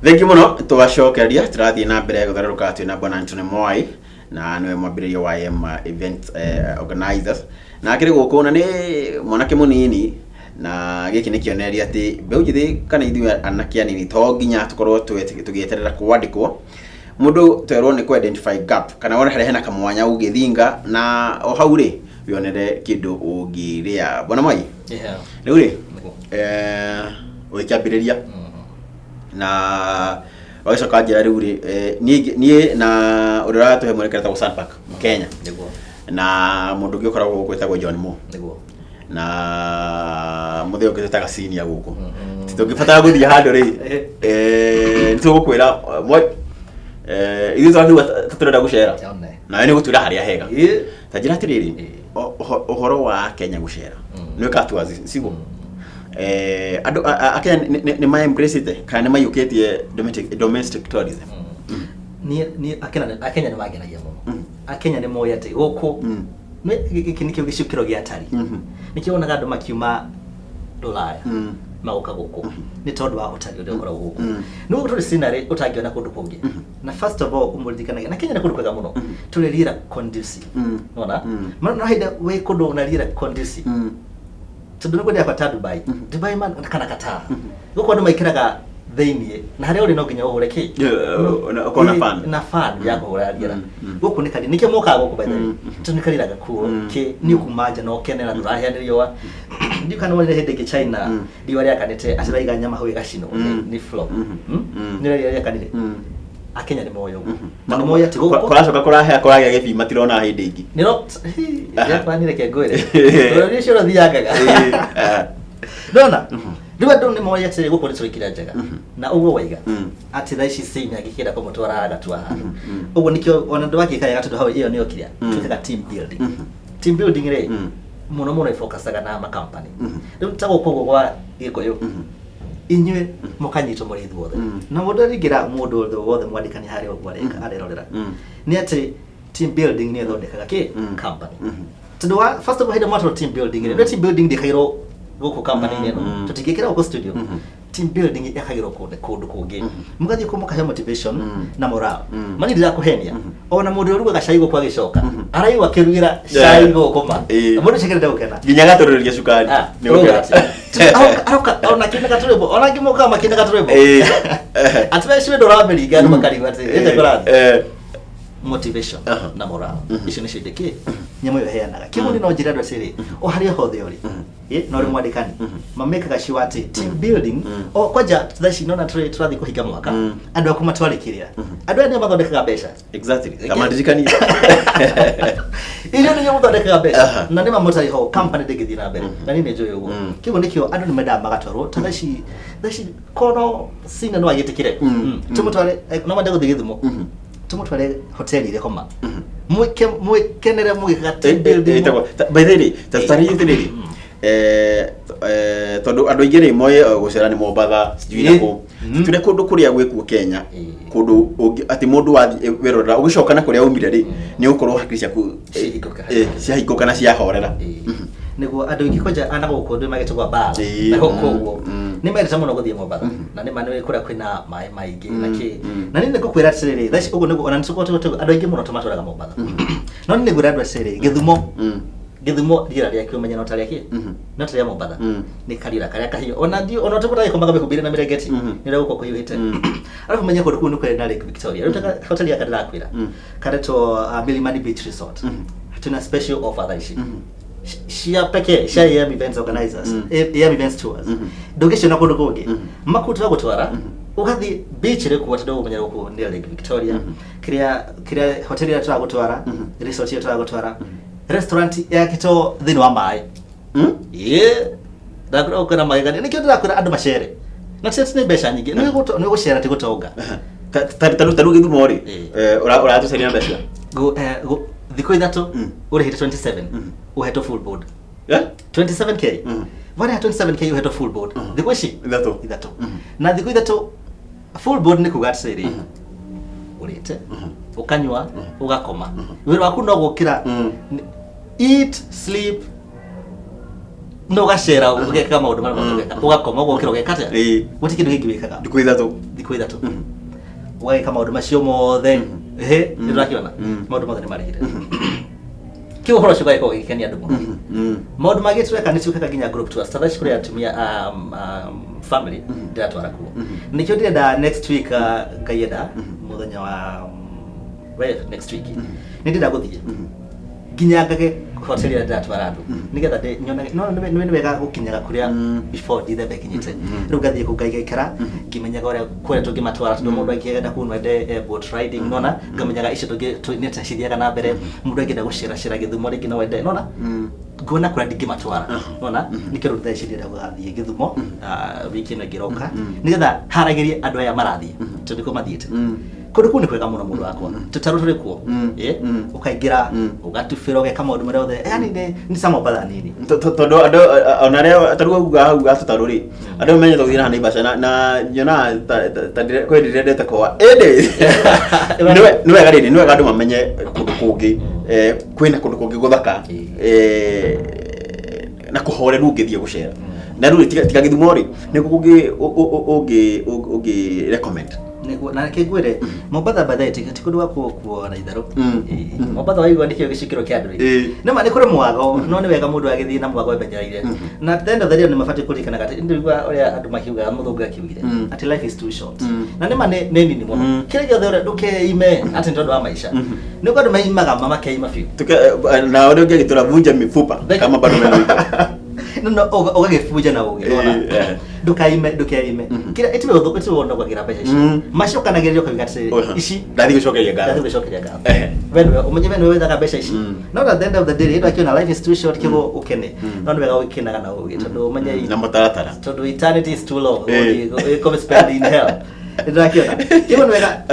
Thank you muno tugacokeria turathie na mbere gutharuka twina bwana Anthony MWAI na niwe mwambiririo wa event organizers na akiri guku na ni mwanake munini na giki ni kioneria ati Mbeu Njithi kana ithuĩ anake anini to nginya tukorwo tugieterera kwandikwo mundu twerwo ni ku identify gap kana wona hena kamwanya ugithinga na o hau ri wionere kindu ungiria bwana MWAI riu ri wikiambiriria na wagicoka njira riu ri nie na urira tuhe mwerekera ta Sandpark Kenya niguo na mundu ngi ukoragwo gwetagwo John Mo niguo na mutheo ngitetaga senior guku titungifata guthii handu ri nitugukwira ithu twandu tuturenda gucera na ni gutwira haria hega ta njira tiriri uhoro wa Kenya gucera ni katuazi sigo ando akenya ni ma embrace it kana ni mayuketie domestic tourism ni akenya ni magenagia muno akenya ni moyate guku giki nikio gicukiro gia tari nikionaga andu makiuma Ruraya magoka guku ni tondu wa utari uria ukoragwo guku no turi scenery utangiona kundu kungi na first of all umurikanaga na Kenya ni kundu kwega muno turi rira conducive nona no haida we kundu na rira conducive tundu ngo ndia Dubai man kana kata guko andu maikiraga theinie na haria uri no nginya uhure ki na fan yako uragira guku ni kali nikio moka guku by the way tunikariraga kuo ki ni kumanja no kenera ndurahianirio wa ndi kana wale hede ki China ndi wale akanete atiraiga nyama hau igacino ni flop ni wale akanire akenya ni moyo na moyo ati guku koracoka korahea koragia gibi matirona hinde ingi ni no ya panire ke ngwire uri cio thiangaga ndona riu andu ni moyo ati guku ritwikira njega na uguo waiga ati thaici cinya gikira kumutwara agatua handu uguo nikio ona ndu wakika ya gatundu hau iyo niyo kiria twikaga team building ri muno ifocusaga na ma company riu tago kogo kwa gikoyo inywe mukanyito muri ithuothe na mundu ringira mundu wothe mwandikani hari ogwa reka arerorera ni ati team building ni thondekaga ki company tundu wa first of all hida matter team building ni team building dikairo guku company ni no tutigikira uko studio team building yakagiro kundu kungi mugathi kumuka motivation na morale mani ndira kuhenia ona mundu uruga gacaigo kwa gicoka araiwa kirugira caigo kuma mundu cikirenda gukena nginya gatururiria cukari ni ukira aroka ona kinda gaturebo ona ngimoka makinda gaturebo atwe ciwe ndorameri gani makari wate ende korathi motivation na morale icio ni cindiki nyamo yo heanaga kimuni no njira ndwaciri o haria hothe uri no ri mwandikani mamekaga shiwati team building o kwaja thaci nona turathi kuhiga mwaka andu akuma twarikirira andu ene mathondekaga mbeca exactly kama ndikani iyo ni nyamo thondekaga mbeca na ni mamotari ho company ndingithii na mbere na ni njoy uguo kigo nikio andu ni menda magatwarwo thaci kono sina no agitikire tumutware no mende guthi Githumo tumutware hoteli ile koma mwikenere mwikaga team building by the way tatari yitiriri tondu andu ingire moye gucera ni Mombatha sijui nako tune kundu kuria gwiku Kenya kundu ati mundu wathi werora ugicoka na kuria umire ri ni ukorwo hakiri ciaku ciahikoka na ciahorera niguo andu ingi koja anago kundu magitugwa bar na huko ni merita muno guthie Mombatha na ni manu kura kwina mai maingi naki na ni ngukwira atiriri thaci uguo niguo ona nituko andu ingi muno tumaturaga Mombatha no ni ngura andu atiriri Githumo rira ria kiumenya no taria ki no taria Mombatha ni karira karia kahio ona ndio ona tukutai komaga bekubire na mirengeti ni rego ko kuyuhite arafu menya ko kundu kwere na Lake Victoria rutaka hoteli ya kadira kwira kareto Milimani Beach Resort tuna special offer thaici shia peke shia events organizers events tours dogesho na kundu kungi makutu gutwara ugathi beach ri kuwa tudo menya ko ni Lake Victoria kiria hoteli ya twagutwara resort ya twagutwara restaurant ya kito thini wa mai ndakura ukana magani nikio ndakura andu macere na tete ni besha nyingi ni gucera ti gutonga taru Githumo ri ura tu seria besha go thiko ithatu uri hit 27 uheto full board 27k vale 27k uheto full board thiko ici ithatu na thiko ithatu full board ni kugatsiri urite ukanywa ugakoma wiro waku no gukira eat sleep no gacera ugeka maundu mara mageka ugakoma ugokira ugekate guti kindu kingi wikaga thikũ ithatu ugeka maundu macio mothe ndirakiona maundu mothe ni marihire kiu horo shugai ko ikenia andu muno maundu magi tweka ni tweka ginya group tours tadashi kuri atumia family ndatwara kuo nikyo ndenda next week kayeda muthenya wa next week ndenda guthie ginya ngage hotel ya ndatwara andu nigetha nyona no ni wega gukinyaga kuria before ndithe kinyite riu gathie kugaigikara ngimenyaga uria kwere tungimatwara tondu mundu angĩenda kuuma boat riding nona ngamenyaga icio nita cithiaga na mbere mundu angĩenda gucira Githumo ringi no wende nona ngona kuria ndingimatwara nona nikio rutha iciria gugathie Githumo wiki ĩno ngiroka nigetha haragirie andu aya marathie tondu ko mathiete kundu kuu ni kwega muno mundu wakwa tutaru turi kuo ukaingira ugatubira ugeka maundu maria othe yani ni samo bala nini tondu andu onaria taruga uga hau gatutaru ri andu menye tuthira hana ibasa na nyona ta kwendete kwa ni wega riri ni wega andu mamenye kundu kungi kwina kundu kungi guthaka na kuhoreru ngithie gucera na riu tiga Githumo ri ni kungi recommend na kigwire Mombasa badhaiti tikundu kuona itharu Mombasa waigwa ndikio gicikiro kia andu nema ni kuri mwago no ni wega mundu agithii na mwago ebenyaire na tendo thario ni mafati kulikana gati ndigwa uria andu makiuga muthungu akiugire ati life is too short na nema ni nini muno kile gyo thore dukeime ati ndondo wa maisha ni kwa ndu maimaga mama keima fiu na ode ngitura vunja mifupa kama bado meno no ogagifuja na ugiona dukaime kira itiwe uthuku itiwe ndo kwagira mbeca ici macokanagirio kwigati ici ndathi gucokeria ga wenwe umenye wenwe wethaga mbeca ici no at the end of the day ndo akiona life is too short kigo ukene no ni wega ukinaga na ugi tondu umenye na mutaratara tondu eternity is too long we come spend in hell ndo akiona kigo ni wega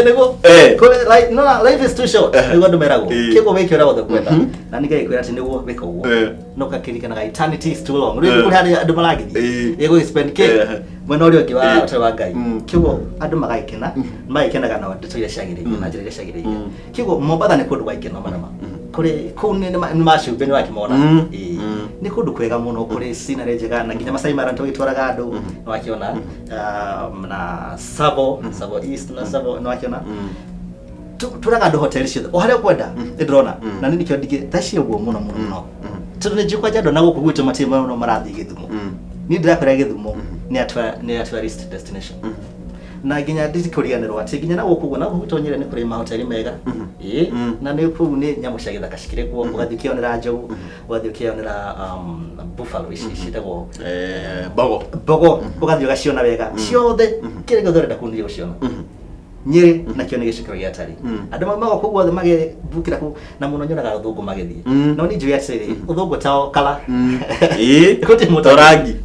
nego like no life is too short nego ndumerago kigo weke ora wothe kwenda na nigai kwira ati nego weka ugo no kakirikana eternity is too long riu kuri hadi andu maragithi ego spend ke mwena uri ongi wa otawa ngai kigo andu magaikena maikenaga na ndeto iria ciagiriire na njira iria ciagiriire kigo Mombasa ni kundu gwaikena marama kuri kuni ni macumbi ni wakimona ni kundu kwega muno kuri scenery njega na nginya Masai Mara twitwaraga andu no wakiona na Savo East na Savo no wakiona turaga andu hotel ciothe o haria kwenda ndirona na nini kio ndige taci uguo muno tondu ni njikwa jado na guku gwitu matima no marathi Githumo ni ndirakwira Githumo ni a tourist destination na nginya ndikuriganirwa ati nginya na guku na gutonyere ni kuri mahoteli mega na ni kuu ni nyamu cia githaka cikire kuo ugathi kionera njogu ugathi kionera buffalo ici ndego bogo ugathi ugaciona wega ciothe kire githorenda kunire uciona Nyeri na kio ni gicikiro gia tari andu mamaga kugu othe mage bukira ku na muno nyonaga uthungu magithie no ni njui atiri uthungu tao kala kuti mutorangi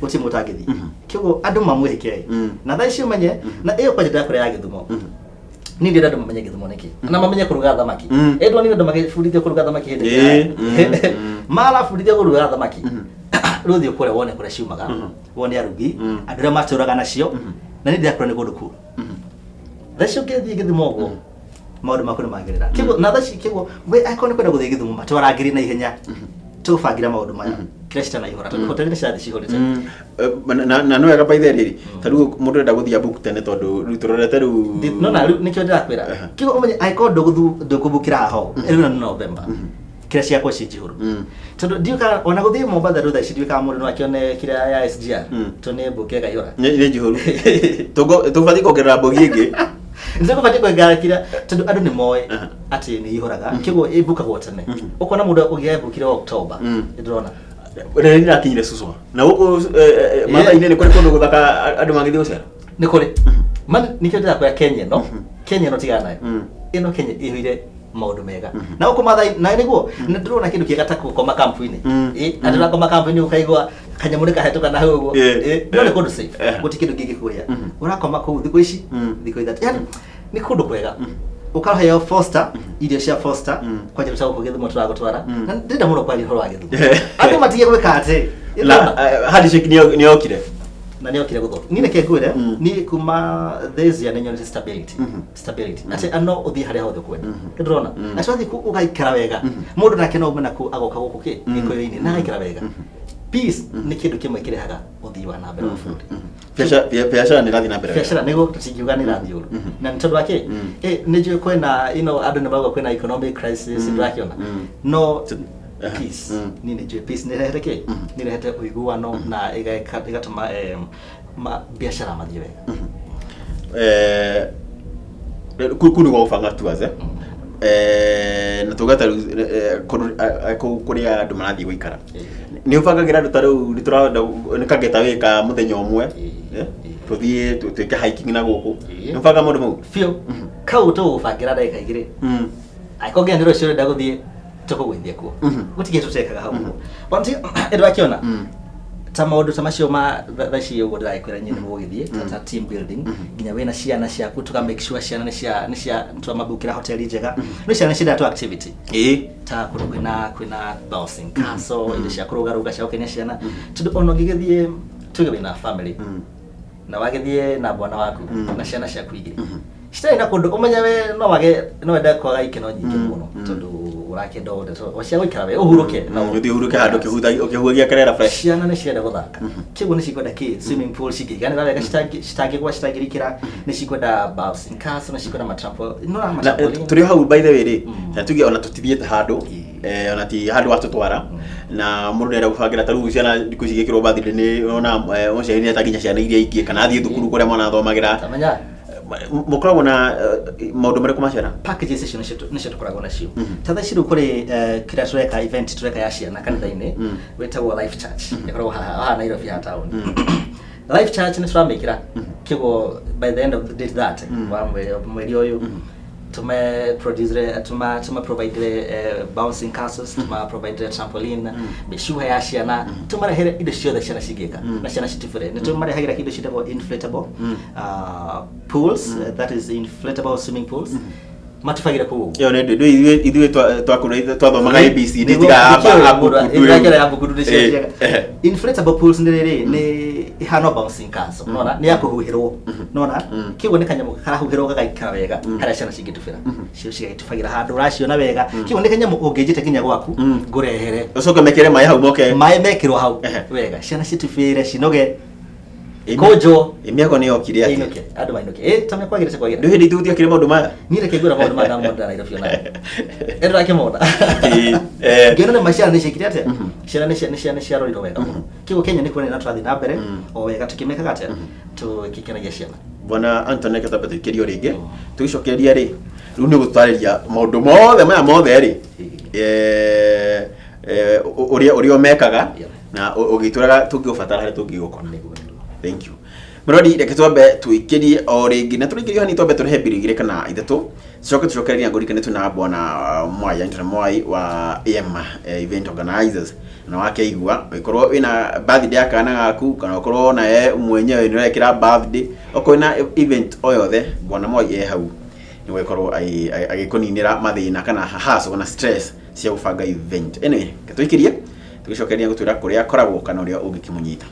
uti mutagithi kiugo andu mamwihike na thaa icio menye na iyo kwa njira kure ya Githumo ni ndira andu mamenye Githumo niki na mamenye kuruga thamaki endwa ni andu magifundithio kuruga thamaki hindi mala fundithio kuruga thamaki ruthio kure wone kure ciumaga wone arugi andu ria maturaga nacio na ni ndira kure ni gundu ku thaa icio ngithi Githumo go maundu makuru magirira kiugo na thaa icio kiugo we akone kwenda guthie Githumo matwara ngiri na ihenya tufangira maundu maya Krista na ihora tondu hotel ni cia cihorete na no wega baithe riri taru mundu enda guthia book tene tondu ruturorete ru no na nikyo ndirakwira kigo umenye aiko ndugubukira ho eri na November kira cia kwa cihuru tondu ndiuka ona guthia Mombasa rutha cidiuka mundu no akione kira ya SGR tone buke gaihora ni jihuru tubathi kugerera bogi ingi ndio kwa tiko kira tondu andu ni moe ati ni ihoraga kigo ibuka gotene ukona mundu ugia bukira October ndrona ore ni rakinyire suswa na uko mama ine ni kuri kundu guthaka andu mangithi ucera ni kuri man nikyo ndira kwa Kenya no tigana nayo ino Kenya ihire maundu mega na uko mathai na niguo ndrona kindu kiegata kukoma kampu-ini andira koma kampu-ini ukaigwa kanyamuri kahetoka na hugo no ni kundu safe guti kindu gigikuria urakoma ku thiko ici thiko ithatu yani ni kundu kwega ukaheo Foster irio cia Foster kwa njira cia Githumo turagutwara na ndinda muno kwa horo wa Githumo andu matige gwika ati la hadi shiki ni okire na nä okire gå thå ni nä ngwä re nä kuma thezia nä nyonete stability atä ano å thiä harä a hothe kwenda kä ndå rona acwathi å gaikara wega må ndå nake no ume naku agoka gå kå kä gä kå yå-inä na agaikara wega peace nä kä ndå kä mwe kä rehaga å thii wa nambere wa bå rå biacara nä rathiä na mbere biacara nä gå tingiuga nä rathiä å ru na nä tondå wakä nä njå kwena andå nä marauga kwena economic crisis ndå rakiona no peace ni nä peace nä rehete kä nä rehete å iguano na igatuma biacara mathiä wega ku nä gwa gå banga tuaze na tugata kuria andu marathiĩ gũikara nĩ ũbangagĩra andũ ta rĩu nĩ kangeta wĩka mũthenya ũmwe tũthiĩ twĩke hiking na gũkũ nĩ ũbanga maũndũ mau biũ kau tũgũbangĩra ndagĩka igĩrĩ angĩkorwo nĩ rũciũ ũrenda gũthiĩ tũkũgũithia kuo gũtigĩ tũtekaga hau wanti ndũ akĩona ta maũndũ ta macio ma thaci ũguo ndĩrakwĩra nyinĩ mũgũgĩthiĩ ta team building nginya wĩna ciana ciaku tuka make sure ciana nĩ cia twamabukĩra hoteli njega nĩ ciana ciendete activity ta kwĩna bouncing castle indo cia kũrũgarũga cia gũkenia ciana tondũ ona ũngĩgĩthiĩ tuge wĩna family na wagĩthiĩ na bwana waku na ciana ciaku igĩrĩ citarĩ na kũndũ ũmenye we no wende kwaga ikeno nyingĩ mũno tondũ ũrakĩenda cia gũikara we ũhurũke na ũthiĩ ũhurũke handũ ũkĩhuhagia karera fresh ciana nĩ cienda gũthaka kĩguo nĩ cikwenda swimming pool cingĩiganĩra wega citangĩgwa citangĩrikĩra nĩ cikwenda bouncing castle nĩ cikwenda matrampo tũrĩ hau by the way rĩ na tuge ona tũtithiĩte handũ ona ti handũ watũtwara na mũndũ nĩenda gũbangĩra ta rĩu ciana thikũ ici igĩkĩrwo birthday nĩ ona mũciari nĩ atanginya ciana iria ingĩ kana athiĩ thukuru kũrĩa mwana athomagĩra mukoragwo na maundu marĩkũ macera packages icio nĩcio tũkoragwo nacio ta thaa ici rĩu kũrĩ kĩrĩa tũreka event tũreka ya ciana kanitha-inĩ wĩtagwo life church ĩkoragwo haha Nairobi ha town life church nĩ tũramĩkĩra kĩguo by the end of the day that wa mweri ũyũ tuma provide bouncing castles tuma provide trampoline mĩcuha ya ciana tumarehere indo ciothe ciana cingĩka na ciana citifure nĩ tumarehagĩra kĩndũ ciĩtagwo inflatable pools that is inflatable swimming pools matufagĩra kũu yo nĩ ithuĩ twathomaga ABC nĩ tiga abukudu nĩ ciaga inflatable pools nĩ rĩrĩ nĩ ihana bouncing castle nona nĩ ya kũhuhĩrwo nona kĩguo nĩ kanyamũ karahuhĩrwo gagaikara wega harĩa ciana cingĩtubĩra cio cigagĩtubagĩra handũ ũraciona wega kĩguo nĩ kanyamũ ũngĩnjĩte nginya gwaku ngũrehere ũcoke mekĩre maĩ hau moke maĩ mekĩrwo hau wega ciana citubĩre cinoge kojo imiako nĩ okire ati andũ mainũke tamwe kwagĩrĩte kwagĩra nĩ hĩndĩ itũthia maũndũ maya niĩ reke ngwĩra maũndũ maya ndamonda Nairobi ona ndĩra kĩmonda ngĩona nĩ maciara nĩ ciĩkire atĩa ciana nĩ ciarorirwo wega mũno kĩguo Kenya nĩ kuonania tũrathiĩ na mbere o wega tũkĩmekaga atĩa tũgĩkenagia ciana Bwana Anthony kĩtambe tũikĩrio rĩngĩ tũgicokeria rĩ rĩu nĩ gũtwarĩria maũndũ mothe maya mothe rĩ ũrĩa mekaga na ũgĩtũraga tũngĩũbatara harĩa tũngĩgũkona. Thank you. Murodi reke twambe tuikirie o ringi na turikirie hani twambe turehe mbiri igire kana ithatu coke tucokereria ngurikane tuna Bwana MWAI Anthony MWAI wa event organizers na wake igwa ikorwo wina birthday akana gaku kana ukorwo na mwenyewe ni rekira birthday okoina event oyothe Bwana MWAI hau ni wekorwo agikoninira mathina kana hahaso na stress cia gubanga event anyway tuikirie tugicokereria gutwira kuria koragwo kana uria ungikimunyita.